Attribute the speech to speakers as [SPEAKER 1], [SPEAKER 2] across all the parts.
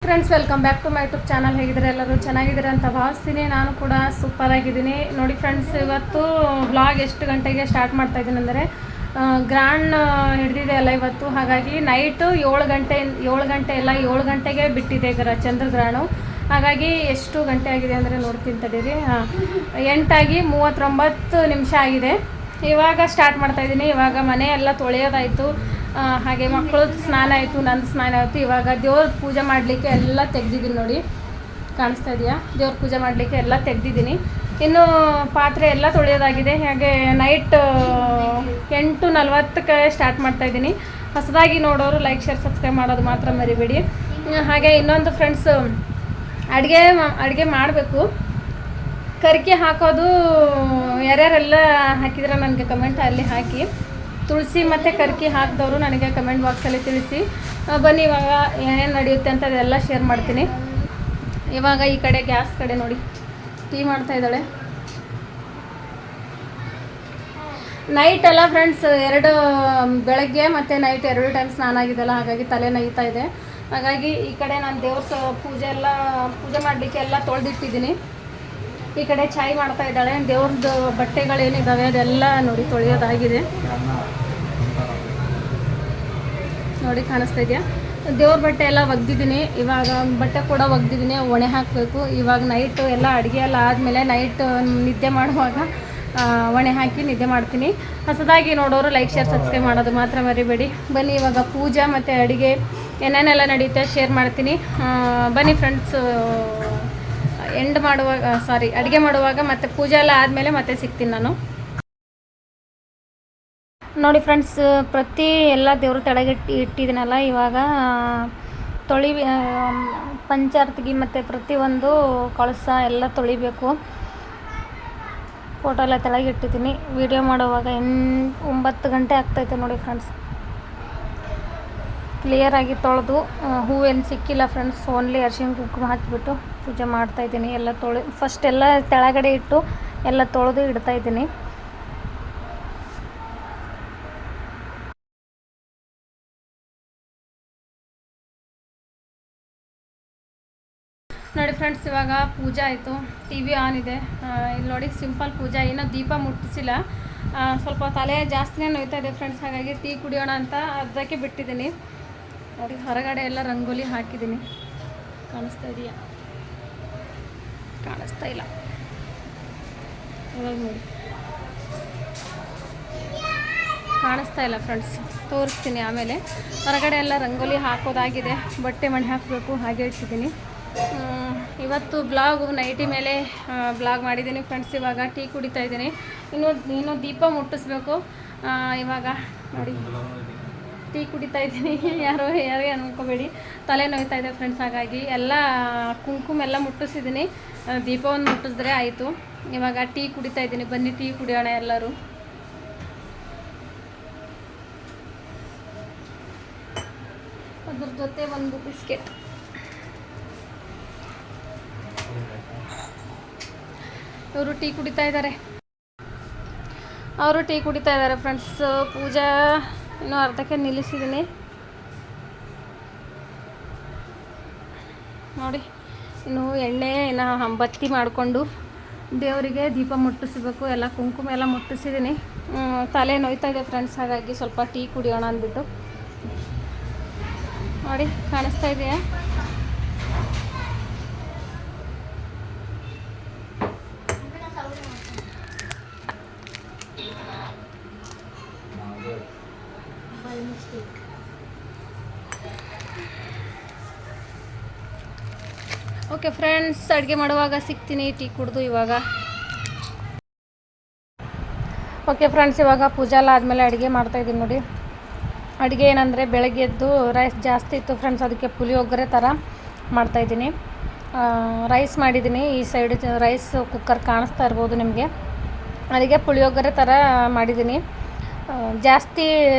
[SPEAKER 1] Friends, welcome back to my YouTube channel. ಹೇಗಿದ್ದಾರೆ ಎಲ್ಲರೂ? ಚೆನ್ನಾಗಿದ್ದಾರೆ ಅಂತ ಭಾವಿಸ್ತೀನಿ. ನಾನು ಕೂಡ ಸೂಪರ್ ಆಗಿದ್ದೀನಿ. ನೋಡಿ ಫ್ರೆಂಡ್ಸ್, ಇವತ್ತು ವ್ಲಾಗ್ ಎಷ್ಟು ಗಂಟೆಗೆ ಸ್ಟಾರ್ಟ್ ಮಾಡ್ತಾ ಇದ್ದೀನಿ ಅಂದರೆ ಗ್ರ್ಯಾಂಡ್ ಹಿಡಿದಿದೆ ಅಲ್ಲ ಇವತ್ತು. ಹಾಗಾಗಿ ನೈಟು 7 ಗಂಟೆ ಎಲ್ಲ 7 ಗಂಟೆಗೆ ಬಿಟ್ಟಿದೆ ಚಂದ್ರಗ್ರಹಣ. ಹಾಗಾಗಿ ಎಷ್ಟು ಗಂಟೆ ಆಗಿದೆ ಅಂದರೆ ನೋಡ್ತೀನಿ ತಡೀರಿ. 8:39 ಆಗಿದೆ. ಇವಾಗ ಸ್ಟಾರ್ಟ್ ಮಾಡ್ತಾಯಿದ್ದೀನಿ. ಇವಾಗ ಮನೆ ಎಲ್ಲ ತೊಳೆಯೋದಾಯಿತು, ಹಾಗೆ ಮಕ್ಕಳು ಸ್ನಾನ ಆಯಿತು, ನನ್ನ ಸ್ನಾನ ಆಯಿತು. ಇವಾಗ ದೇವ್ರ ಪೂಜೆ ಮಾಡಲಿಕ್ಕೆ ಎಲ್ಲ ತೆಗ್ದಿದ್ದೀನಿ. ನೋಡಿ, ಕಾಣಿಸ್ತಾ ಇದೆಯಾ? ದೇವ್ರ ಪೂಜೆ ಮಾಡಲಿಕ್ಕೆ ಎಲ್ಲ ತೆಗ್ದಿದ್ದೀನಿ. ಇನ್ನು ಪಾತ್ರೆ ಎಲ್ಲ ತೊಳೆಯೋದಾಗಿದೆ. ಹಾಗೆ ನೈಟ್ 8:40ಕ್ಕೆ ಸ್ಟಾರ್ಟ್ ಮಾಡ್ತಾಯಿದ್ದೀನಿ. ಹೊಸದಾಗಿ ನೋಡೋರು ಲೈಕ್, ಶೇರ್, ಸಬ್ಸ್ಕ್ರೈಬ್ ಮಾಡೋದು ಮಾತ್ರ ಮರಿಬೇಡಿ. ಹಾಗೆ ಇನ್ನೊಂದು ಫ್ರೆಂಡ್ಸ್, ಅಡುಗೆ ಮಾಡಬೇಕು. ಕರ್ಕಿ ಹಾಕೋದು ಯಾರ್ಯಾರೆಲ್ಲ ಹಾಕಿದ್ರೆ ನನಗೆ ಕಮೆಂಟ್ ಅಲ್ಲಿ ಹಾಕಿ. ತುಳಸಿ ಮತ್ತು ಕರ್ಕಿ ಹಾಕಿದವರು ನನಗೆ ಕಮೆಂಟ್ ಬಾಕ್ಸಲ್ಲಿ ತಿಳಿಸಿ. ಬನ್ನಿ, ಇವಾಗ ಏನೇನು ನಡೆಯುತ್ತೆ ಅಂತ ಅದೆಲ್ಲ ಶೇರ್ ಮಾಡ್ತೀನಿ. ಇವಾಗ ಈ ಕಡೆ ಗ್ಯಾಸ್ ಕಡೆ ನೋಡಿ, ಟೀ ಮಾಡ್ತಾ ಇದ್ದಾಳೆ. ನೈಟ್ ಎಲ್ಲ ಫ್ರೆಂಡ್ಸ್ ಬೆಳಗ್ಗೆ ಮತ್ತು ನೈಟ್ 2 ಟೈಮ್ ಸ್ನಾನ ಆಗಿದ್ದಲ್ಲ, ಹಾಗಾಗಿ ತಲೆ ನೋಯ್ತಾ ಇದೆ. ಹಾಗಾಗಿ ಈ ಕಡೆ ನಾನು ದೇವ್ರ ಪೂಜೆ ಮಾಡಲಿಕ್ಕೆ ಎಲ್ಲ ತೊಳೆದಿಟ್ಟಿದ್ದೀನಿ. ಈ ಕಡೆ ಚಾಯ್ ಮಾಡ್ತಾ ಇದ್ದಾಳೆ. ದೇವ್ರದ್ದು ಬಟ್ಟೆಗಳೇನಿದ್ದಾವೆ ಅದೆಲ್ಲ ನೋಡಿ ತೊಳೆಯೋದಾಗಿದೆ. ನೋಡಿ, ಕಾಣಿಸ್ತಾ ಇದೆಯಾ? ದೇವ್ರ ಬಟ್ಟೆ ಎಲ್ಲ ಒಗ್ದಿದ್ದೀನಿ. ಇವಾಗ ಬಟ್ಟೆ ಕೂಡ ಒಗ್ದಿದ್ದೀನಿ, ಒಣೆ ಹಾಕಬೇಕು. ಇವಾಗ ನೈಟು ಎಲ್ಲ ಅಡುಗೆ ಎಲ್ಲ ಆದಮೇಲೆ ನೈಟ್ ನಿದ್ದೆ ಮಾಡುವಾಗ ಒಣೆ ಹಾಕಿ ನಿದ್ದೆ ಮಾಡ್ತೀನಿ. ಹೊಸದಾಗಿ ನೋಡೋರು ಲೈಕ್, ಶೇರ್, ಸಬ್ಸ್ಕ್ರೈಬ್ ಮಾಡೋದು ಮಾತ್ರ ಮರಿಬೇಡಿ. ಬನ್ನಿ, ಇವಾಗ ಪೂಜೆ ಮತ್ತು ಅಡುಗೆ ಏನೇನೆಲ್ಲ ನಡೆಯುತ್ತೆ ಶೇರ್ ಮಾಡ್ತೀನಿ. ಬನ್ನಿ ಫ್ರೆಂಡ್ಸ್, ಅಡುಗೆ ಮಾಡುವಾಗ ಮತ್ತು ಪೂಜೆ ಎಲ್ಲ ಆದಮೇಲೆ ಮತ್ತೆ ಸಿಗ್ತೀನಿ ನಾನು. ನೋಡಿ ಫ್ರೆಂಡ್ಸ್, ಎಲ್ಲ ದೇವ್ರ ಕೆಳಗೆ ಇಟ್ಟಿದ್ದೀನಲ್ಲ. ಇವಾಗ ಪಂಚಾರ್ತಿಗೆ ಮತ್ತು ಪ್ರತಿಯೊಂದು ಕಳಸ ಎಲ್ಲ ತೊಳಿಬೇಕು. ಫೋಟೋ ಎಲ್ಲ ಕೆಳಗೆ ಇಟ್ಟಿದ್ದೀನಿ. ವಿಡಿಯೋ ಮಾಡುವಾಗ 9 ಗಂಟೆ ಆಗ್ತೈತೆ ನೋಡಿ ಫ್ರೆಂಡ್ಸ್. ಕ್ಲಿಯರಾಗಿ ತೊಳೆದು, ಹೂವೇನು ಸಿಕ್ಕಿಲ್ಲ ಫ್ರೆಂಡ್ಸ್, ಓನ್ಲಿ ಅರಿಶಿನ ಕುಂಕುಮ ಹಾಕಿಬಿಟ್ಟು ಪೂಜೆ ಮಾಡ್ತಾಯಿದ್ದೀನಿ. ಎಲ್ಲ ಫಸ್ಟ್ ಎಲ್ಲ ಕೆಳಗಡೆ ಇಟ್ಟು ಎಲ್ಲ ತೊಳೆದು ಇಡ್ತಾಯಿದ್ದೀನಿ. ನೋಡಿ ಫ್ರೆಂಡ್ಸ್, ಇವಾಗ ಪೂಜೆ ಆಯಿತು. ಟಿ ವಿ ಆನ್ ಇದೆ. ಇಲ್ಲಿ ನೋಡಿ, ಸಿಂಪಲ್ ಪೂಜೆ. ಇನ್ನೂ ದೀಪ ಮುಟ್ಟಿಸಿಲ್ಲ. ಸ್ವಲ್ಪ ತಲೆ ಜಾಸ್ತಿನೇ ನೋಯ್ತಾ ಇದೆ ಫ್ರೆಂಡ್ಸ್. ಹಾಗಾಗಿ ಟೀ ಕುಡಿಯೋಣ ಅಂತ ಅದಕ್ಕೆ ಬಿಟ್ಟಿದ್ದೀನಿ. ನೋಡಿ, ಹೊರಗಡೆ ಎಲ್ಲ ರಂಗೋಲಿ ಹಾಕಿದ್ದೀನಿ. ಕಾಣಿಸ್ತಾ ಇದೆಯಾ? ಕಾಣಿಸ್ತಾ ಇಲ್ಲ. ಇವಾಗ ನೋಡಿ, ಕಾಣಿಸ್ತಾ ಇಲ್ಲ ಫ್ರೆಂಡ್ಸ್, ತೋರಿಸ್ತೀನಿ ಆಮೇಲೆ. ಹೊರಗಡೆ ಎಲ್ಲ ರಂಗೋಲಿ ಹಾಕೋದಾಗಿದೆ. ಬಟ್ಟೆ ಮಣೆ ಹಾಕಬೇಕು, ಹಾಗೆ ಇಟ್ಟಿದ್ದೀನಿ. ಇವತ್ತು ಬ್ಲಾಗು ನೈಟಿ ಮೇಲೆ ಬ್ಲಾಗ್ ಮಾಡಿದ್ದೀನಿ ಫ್ರೆಂಡ್ಸ್. ಇವಾಗ ಟೀ ಕುಡಿತಾ ಇದ್ದೀನಿ. ಇನ್ನೂ ದೀಪ ಮುಟ್ಟಿಸ್ಬೇಕು. ಇವಾಗ ನೋಡಿ, ಟೀ ಕುಡಿತಾ ಇದ್ದೀನಿ. ಯಾರೇ ಅನ್ಕೋಬೇಡಿ, ತಲೆ ನೋಯ್ತಾ ಇದೆ ಫ್ರೆಂಡ್ಸ್. ಹಾಗಾಗಿ ಎಲ್ಲ ಕುಂಕುಮ ಎಲ್ಲ ಮುಟ್ಟಿಸಿದ್ದೀನಿ. ದೀಪವನ್ನು ಮುಟ್ಟಿಸಿದ್ರೆ ಆಯಿತು. ಇವಾಗ ಟೀ ಕುಡಿತಾ ಇದ್ದೀನಿ. ಬನ್ನಿ, ಟೀ ಕುಡಿಯೋಣ ಎಲ್ಲರೂ. ಅದ್ರ ಜೊತೆ ಒಂದು ಬಿಸ್ಕೆಟ್. ಇವರು ಟೀ ಕುಡಿತಾ ಇದ್ದಾರೆ. ಫ್ರೆಂಡ್ಸ್. ಪೂಜಾ ಇನ್ನೂ ಅರ್ಧಕ್ಕೆ ನಿಲ್ಲಿಸಿದ್ದೀನಿ. ನೋಡಿ, ಇನ್ನು ಬತ್ತಿ ಮಾಡಿಕೊಂಡು ದೇವರಿಗೆ ದೀಪ ಮುಟ್ಟಿಸ್ಬೇಕು. ಎಲ್ಲ ಕುಂಕುಮ ಎಲ್ಲ ಮುಟ್ಟಿಸಿದ್ದೀನಿ. ತಲೆ ನೋಯ್ತಾ ಇದೆ ಫ್ರೆಂಡ್ಸ್. ಹಾಗಾಗಿ ಸ್ವಲ್ಪ ಟೀ ಕುಡಿಯೋಣ ಅಂದ್ಬಿಟ್ಟು. ನೋಡಿ, ಕಾಣಿಸ್ತಾ ಇದೆಯಾ? ಓಕೆ ಫ್ರೆಂಡ್ಸ್, ಅಡುಗೆ ಮಾಡುವಾಗ ಸಿಗ್ತೀನಿ ಟೀ ಕುಡಿದು. ಇವಾಗ ಓಕೆ ಫ್ರೆಂಡ್ಸ್, ಇವಾಗ ಪೂಜೆ ಎಲ್ಲ ಆದಮೇಲೆ ಅಡುಗೆ ಮಾಡ್ತಾಯಿದ್ದೀನಿ. ನೋಡಿ, ಅಡುಗೆ ಏನಂದರೆ ಬೆಳಗ್ಗೆ ಎದ್ದು ರೈಸ್ ಜಾಸ್ತಿ ಇತ್ತು ಫ್ರೆಂಡ್ಸ್, ಅದಕ್ಕೆ ಪುಳಿಯೋಗರೆ ಥರ ಮಾಡ್ತಾಯಿದ್ದೀನಿ. ರೈಸ್ ಮಾಡಿದ್ದೀನಿ. ಈ ಸೈಡ್ ರೈಸ್ ಕುಕ್ಕರ್ ಕಾಣಿಸ್ತಾ ಇರ್ಬೋದು ನಿಮಗೆ. ಅದಕ್ಕೆ ಪುಳಿಯೋಗರೆ ಥರ ಮಾಡಿದ್ದೀನಿ. ಜಾಸ್ತಿ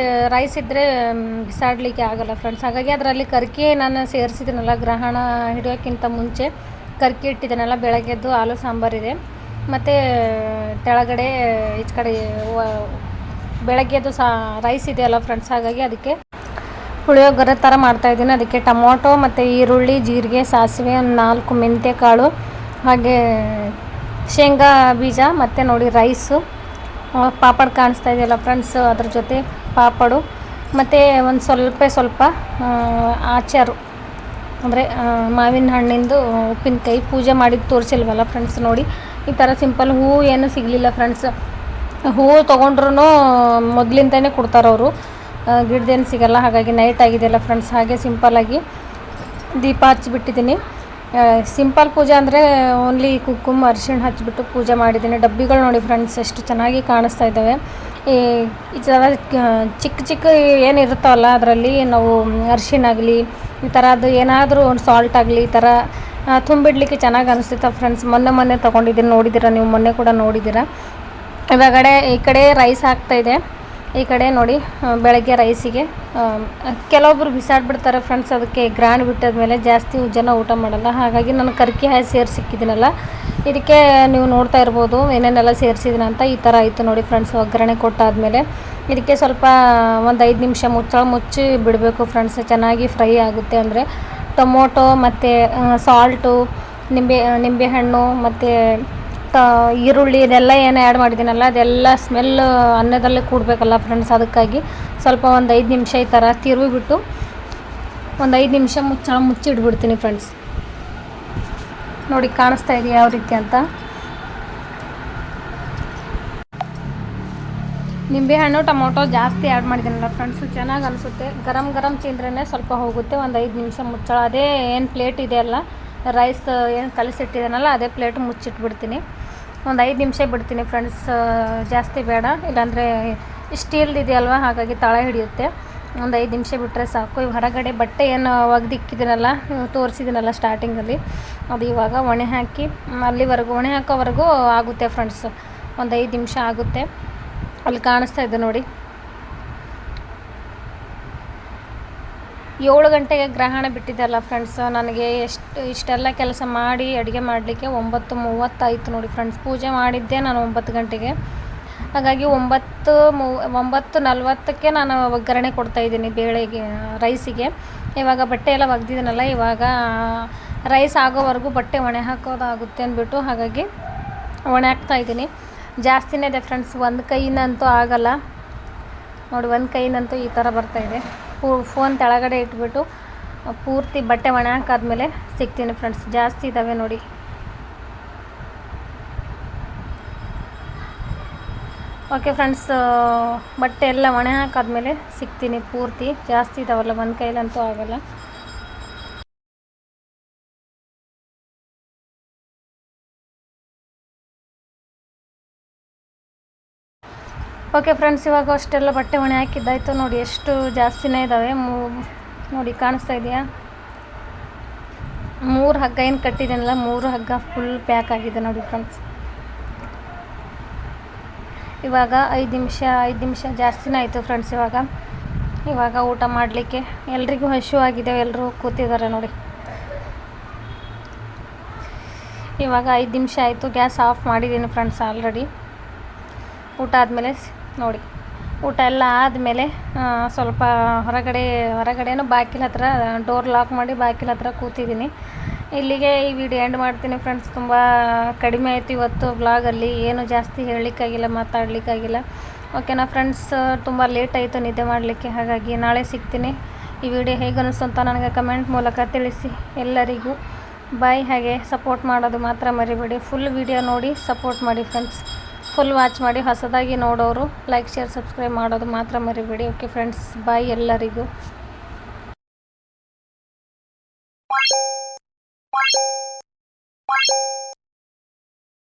[SPEAKER 1] ರೈಸ್ ಇದ್ದರೆ ಬಿಸಾಡಲಿಕ್ಕೆ ಆಗೋಲ್ಲ ಫ್ರೆಂಡ್ಸ್. ಹಾಗಾಗಿ ಅದರಲ್ಲಿ ಕರ್ಕಿ ನಾನು ಸೇರಿಸಿದ್ದೀನಲ್ಲ, ಗ್ರಹಣ ಹಿಡಿಯೋಕ್ಕಿಂತ ಮುಂಚೆ ಕರ್ಕಿ ಇಟ್ಟಿದ್ದೀನಲ್ಲ. ಬೆಳಗ್ಗೆದ್ದು ಆಲೂ ಸಾಂಬಾರಿದೆ, ಮತ್ತು ಕೆಳಗಡೆ ಈಚೆ ಕಡೆ ಬೆಳಗ್ಗೆದ್ದು ರೈಸ್ ಇದೆಯಲ್ಲ ಫ್ರೆಂಡ್ಸ್. ಹಾಗಾಗಿ ಅದಕ್ಕೆ ಪುಳಿಯೋಗರೆ ಥರ ಮಾಡ್ತಾಯಿದ್ದೀನಿ. ಅದಕ್ಕೆ ಟೊಮೊಟೊ ಮತ್ತು ಈರುಳ್ಳಿ, ಜೀರಿಗೆ, ಸಾಸಿವೆ, ಒಂದು 4 ಮೆಂತ್ಯ ಕಾಳು, ಹಾಗೆ ಶೇಂಗಾ ಬೀಜ, ಮತ್ತು ನೋಡಿ ರೈಸು, ಪಾಪಡ್ ಕಾಣಿಸ್ತಾ ಇದೆಯಲ್ಲ ಫ್ರೆಂಡ್ಸ್, ಅದ್ರ ಜೊತೆ ಪಾಪಡು, ಮತ್ತು ಒಂದು ಸ್ವಲ್ಪ ಆಚಾರು ಅಂದರೆ ಮಾವಿನ ಹಣ್ಣಿಂದು ಉಪ್ಪಿನಕಾಯಿ. ಪೂಜೆ ಮಾಡಿದ್ದು ತೋರಿಸಿಲ್ವಲ್ಲ ಫ್ರೆಂಡ್ಸ್. ನೋಡಿ ಈ ಥರ ಸಿಂಪಲ್. ಹೂವು ಏನೂ ಸಿಗಲಿಲ್ಲ ಫ್ರೆಂಡ್ಸ್. ಹೂವು ತೊಗೊಂಡ್ರೂ ಮೊದಲಿಂದನೇ ಕೊಡ್ತಾರವರು, ಗಿಡದೇನು ಸಿಗಲ್ಲ. ಹಾಗಾಗಿ ನೈಟ್ ಆಗಿದೆಯಲ್ಲ ಫ್ರೆಂಡ್ಸ್, ಹಾಗೆ ಸಿಂಪಲ್ಲಾಗಿ ದೀಪ ಹಚ್ಚಿಬಿಟ್ಟಿದ್ದೀನಿ. ಸಿಂಪಲ್ ಪೂಜೆ ಅಂದರೆ ಓನ್ಲಿ ಕುಂಕುಮ ಅರಿಶಿಣ ಹಚ್ಚಿಬಿಟ್ಟು ಪೂಜೆ ಮಾಡಿದ್ದೀನಿ. ಡಬ್ಬಿಗಳು ನೋಡಿ ಫ್ರೆಂಡ್ಸ್ ಎಷ್ಟು ಚೆನ್ನಾಗಿ ಕಾಣಿಸ್ತಾ ಇದ್ದಾವೆ. ಈ ಥರ ಚಿಕ್ಕ ಏನಿರುತ್ತವಲ್ಲ ಅದರಲ್ಲಿ ನಾವು ಅರಿಶಿಣ ಆಗಲಿ ಈ ಥರದ್ದು ಏನಾದರೂ ಒಂದು ಸಾಲ್ಟ್ ಆಗಲಿ ಈ ಥರ ತುಂಬಿಡ್ಲಿಕ್ಕೆ ಚೆನ್ನಾಗಿ ಅನಿಸುತ್ತೆ ಫ್ರೆಂಡ್ಸ್. ಮೊನ್ನೆ ತೊಗೊಂಡಿದ್ದೀನಿ, ನೋಡಿದ್ದೀರಾ ನೀವು, ಮೊನ್ನೆ ಕೂಡ ನೋಡಿದ್ದೀರಾ. ಈ ಕಡೆ ರೈಸ್ ಹಾಕ್ತಾಯಿದೆ. ಈ ಕಡೆ ನೋಡಿ ಬೆಳಗ್ಗೆ ರೈಸಿಗೆ ಕೆಲವೊಬ್ಬರು ಬಿಸಾಡಿಬಿಡ್ತಾರೆ ಫ್ರೆಂಡ್ಸ್. ಅದಕ್ಕೆ ಗ್ರಾಂಡ್ ಬಿಟ್ಟಾದ್ಮೇಲೆ ಜಾಸ್ತಿ ಜನ ಊಟ ಮಾಡಲ್ಲ. ಹಾಗಾಗಿ ನಾನು ಕರ್ಕಿ ಹಾಕಿ ಸೇರಿಸಿಕ್ಕಿದ್ದೀನಲ್ಲ, ಇದಕ್ಕೆ ನೀವು ನೋಡ್ತಾ ಇರ್ಬೋದು ಏನೇನೆಲ್ಲ ಸೇರಿಸಿದ್ದೀನಿ ಅಂತ. ಈ ಥರ ಆಯಿತು ನೋಡಿ ಫ್ರೆಂಡ್ಸ್. ಒಗ್ಗರಣೆ ಕೊಟ್ಟಾದಮೇಲೆ ಇದಕ್ಕೆ ಸ್ವಲ್ಪ ಒಂದು 5 ನಿಮಿಷ ಮುಚ್ಚಿ ಬಿಡಬೇಕು ಫ್ರೆಂಡ್ಸ್. ಚೆನ್ನಾಗಿ ಫ್ರೈ ಆಗುತ್ತೆ. ಅಂದರೆ ಟೊಮೊಟೊ ಮತ್ತು ಸಾಲ್ಟು, ನಿಂಬೆಹಣ್ಣು ಮತ್ತು ಈರುಳ್ಳಿ ಇದೆಲ್ಲ ಏನು ಆ್ಯಡ್ ಮಾಡಿದ್ದೀನಲ್ಲ ಅದೆಲ್ಲ ಸ್ಮೆಲ್ ಅನ್ನದಲ್ಲೇ ಕೂಡಬೇಕಲ್ಲ ಫ್ರೆಂಡ್ಸ್. ಅದಕ್ಕಾಗಿ ಸ್ವಲ್ಪ ಒಂದು 5 ನಿಮಿಷ ಈ ಥರ ತಿರುಗಿಬಿಟ್ಟು ಒಂದು 5 ನಿಮಿಷ ಮುಚ್ಚಿಡ್ಬಿಡ್ತೀನಿ ಫ್ರೆಂಡ್ಸ್. ನೋಡಿ ಕಾಣಿಸ್ತಾ ಇದೆಯಾ ಯಾವ ರೀತಿ ಅಂತ. ನಿಂಬೆಹಣ್ಣು ಟೊಮೊಟೊ ಜಾಸ್ತಿ ಆ್ಯಡ್ ಮಾಡಿದ್ದೀನಲ್ಲ ಫ್ರೆಂಡ್ಸು, ಚೆನ್ನಾಗಿ ಅನಿಸುತ್ತೆ. ಗರಂ ತಿಂದ್ರೇ ಸ್ವಲ್ಪ ಹೋಗುತ್ತೆ. ಒಂದು 5 ನಿಮಿಷ ಮುಚ್ಚಳ. ಅದೇ ಏನು ಪ್ಲೇಟ್ ಇದೆಯಲ್ಲ ರೈಸ್ ಏನು ಕಲಸಿಟ್ಟಿದ್ದಾನಲ್ಲ ಅದೇ ಪ್ಲೇಟ್ ಮುಚ್ಚಿಟ್ಬಿಡ್ತೀನಿ. ಒಂದು 5 ನಿಮಿಷ ಬಿಡ್ತೀನಿ ಫ್ರೆಂಡ್ಸ್, ಜಾಸ್ತಿ ಬೇಡ. ಇಲ್ಲಾಂದರೆ ಸ್ಟೀಲ್ದು ಇದೆಯಲ್ವ ಹಾಗಾಗಿ ತಳ ಹಿಡಿಯುತ್ತೆ. ಒಂದು 5 ನಿಮಿಷ ಬಿಟ್ಟರೆ ಸಾಕು. ಹೊರಗಡೆ ಬಟ್ಟೆ ಏನು ಒಗೆದಿಕ್ಕಿದ್ದೀನಲ್ಲ, ತೋರಿಸಿದ್ದೀನಲ್ಲ ಸ್ಟಾರ್ಟಿಂಗಲ್ಲಿ, ಅದು ಇವಾಗ ಒಣೆ ಹಾಕಿ ಒಣೆ ಹಾಕೋವರೆಗೂ ಆಗುತ್ತೆ ಫ್ರೆಂಡ್ಸ್. ಒಂದು 5 ನಿಮಿಷ ಆಗುತ್ತೆ. ಅಲ್ಲಿ ಕಾಣಿಸ್ತಾ ಇದೆ ನೋಡಿ. 7 ಗಂಟೆಗೆ ಗ್ರಹಣ ಬಿಟ್ಟಿದ್ದಲ್ಲ ಫ್ರೆಂಡ್ಸ್. ನನಗೆ ಇಷ್ಟೆಲ್ಲ ಕೆಲಸ ಮಾಡಿ ಅಡುಗೆ ಮಾಡಲಿಕ್ಕೆ 9:30 ಆಯಿತು ನೋಡಿ ಫ್ರೆಂಡ್ಸ್. ಪೂಜೆ ಮಾಡಿದ್ದೆ ನಾನು 9 ಗಂಟೆಗೆ. ಹಾಗಾಗಿ 9:40ಕ್ಕೆ ನಾನು ಒಗ್ಗರಣೆ ಕೊಡ್ತಾಯಿದ್ದೀನಿ ರೈಸಿಗೆ. ಇವಾಗ ಬಟ್ಟೆ ಎಲ್ಲ ಒಗೆದಿದ್ದೀನಲ್ಲ, ಇವಾಗ ರೈಸ್ ಆಗೋವರೆಗೂ ಬಟ್ಟೆ ಒಣೆ ಹಾಕೋದಾಗುತ್ತೆ ಅಂದ್ಬಿಟ್ಟು ಹಾಗಾಗಿ ಒಣೆ ಹಾಕ್ತಾಯಿದ್ದೀನಿ. ಜಾಸ್ತಿನೇ ಇದೆ ಫ್ರೆಂಡ್ಸ್. ಒಂದು ಕೈಯಿಂದಂತೂ ಆಗಲ್ಲ ನೋಡಿ, ಒಂದು ಕೈಯಿಂದಂತೂ ಈ ಥರ ಬರ್ತಾಯಿದೆ. ಫೋನ್ ಕೆಳಗಡೆ ಇಟ್ಬಿಟ್ಟು ಪೂರ್ತಿ ಬಟ್ಟೆ ಒಣೆ ಹಾಕಾದ್ಮೇಲೆ ಸಿಗ್ತೀನಿ ಫ್ರೆಂಡ್ಸ್. ಜಾಸ್ತಿ ಇದ್ದಾವೆ ನೋಡಿ. ಓಕೆ ಫ್ರೆಂಡ್ಸ್, ಬಟ್ಟೆ ಎಲ್ಲ ಒಣೆ ಹಾಕಾದ್ಮೇಲೆ ಸಿಗ್ತೀನಿ. ಪೂರ್ತಿ ಜಾಸ್ತಿ ಇದ್ದಾವಲ್ಲ, ಒಂದು ಕೈಲಂತೂ ಆಗಲ್ಲ. ಓಕೆ ಫ್ರೆಂಡ್ಸ್, ಇವಾಗ ಅಷ್ಟೆಲ್ಲ ಬಟ್ಟೆ ಒಣೆ ಹಾಕಿದ್ದಾಯಿತು ನೋಡಿ. ಎಷ್ಟು ಜಾಸ್ತಿನೇ ಇದ್ದಾವೆ. ನೋಡಿ ಕಾಣಿಸ್ತಾ ಇದೆಯಾ? 3 ಹಗ್ಗ ಏನು ಕಟ್ಟಿದ್ದೀನಲ್ಲ, 3 ಹಗ್ಗ ಫುಲ್ ಪ್ಯಾಕ್ ಆಗಿದೆ ನೋಡಿ ಫ್ರೆಂಡ್ಸ್. ಇವಾಗ 5 ನಿಮಿಷ ಜಾಸ್ತಿನೇ ಆಯಿತು ಫ್ರೆಂಡ್ಸ್. ಇವಾಗ ಊಟ ಮಾಡಲಿಕ್ಕೆ ಎಲ್ರಿಗೂ ಹಸಿವಾಗಿದೆ. ಎಲ್ಲರೂ ಕೂತಿದ್ದಾರೆ ನೋಡಿ. ಇವಾಗ 5 ನಿಮಿಷ ಆಯಿತು. ಗ್ಯಾಸ್ ಆಫ್ ಮಾಡಿದ್ದೀನಿ ಫ್ರೆಂಡ್ಸ್ ಆಲ್ರೆಡಿ. ಊಟ ಆದಮೇಲೆ ನೋಡಿ, ಊಟ ಎಲ್ಲ ಆದಮೇಲೆ ಸ್ವಲ್ಪ ಹೊರಗಡೆನೂ ಬಾಗಿಲ ಹತ್ರ ಡೋರ್ ಲಾಕ್ ಮಾಡಿ ಬಾಗಿಲ ಹತ್ರ ಕೂತಿದ್ದೀನಿ. ಇಲ್ಲಿಗೆ ಈ ವಿಡಿಯೋ ಎಂಡ್ ಮಾಡ್ತೀನಿ ಫ್ರೆಂಡ್ಸ್. ತುಂಬ ಕಡಿಮೆ ಆಯಿತು ಇವತ್ತು ವ್ಲಾಗಲ್ಲಿ. ಏನು ಜಾಸ್ತಿ ಹೇಳಲಿಕ್ಕಾಗಿಲ್ಲ, ಮಾತಾಡಲಿಕ್ಕಾಗಿಲ್ಲ. ಓಕೆನಾ ಫ್ರೆಂಡ್ಸ್, ತುಂಬ ಲೇಟ್ ಆಯಿತು ನಿದ್ದೆ ಮಾಡಲಿಕ್ಕೆ. ಹಾಗಾಗಿ ನಾಳೆ ಸಿಗ್ತೀನಿ. ಈ ವಿಡಿಯೋ ಹೇಗೆ ಅನಿಸ್ತು ಅಂತ ನನಗೆ ಕಮೆಂಟ್ ಮೂಲಕ ತಿಳಿಸಿ. ಎಲ್ಲರಿಗೂ ಬಾಯ್. ಹಾಗೆ ಸಪೋರ್ಟ್ ಮಾಡೋದು ಮಾತ್ರ ಮರಿಬೇಡಿ. ಫುಲ್ ವಿಡಿಯೋ ನೋಡಿ ಸಪೋರ್ಟ್ ಮಾಡಿ ಫ್ರೆಂಡ್ಸ್. ಫುಲ್ ವಾಚ್ ಮಾಡಿ. ಹೊಸದಾಗಿ ನೋಡೋರು ಲೈಕ್, ಶೇರ್, ಸಬ್ಸ್ಕ್ರೈಬ್ ಮಾಡೋದು ಮಾತ್ರ ಮರಿಬೇಡಿ. ಓಕೆ ಫ್ರೆಂಡ್ಸ್, ಬಾಯ್ ಎಲ್ಲರಿಗೂ.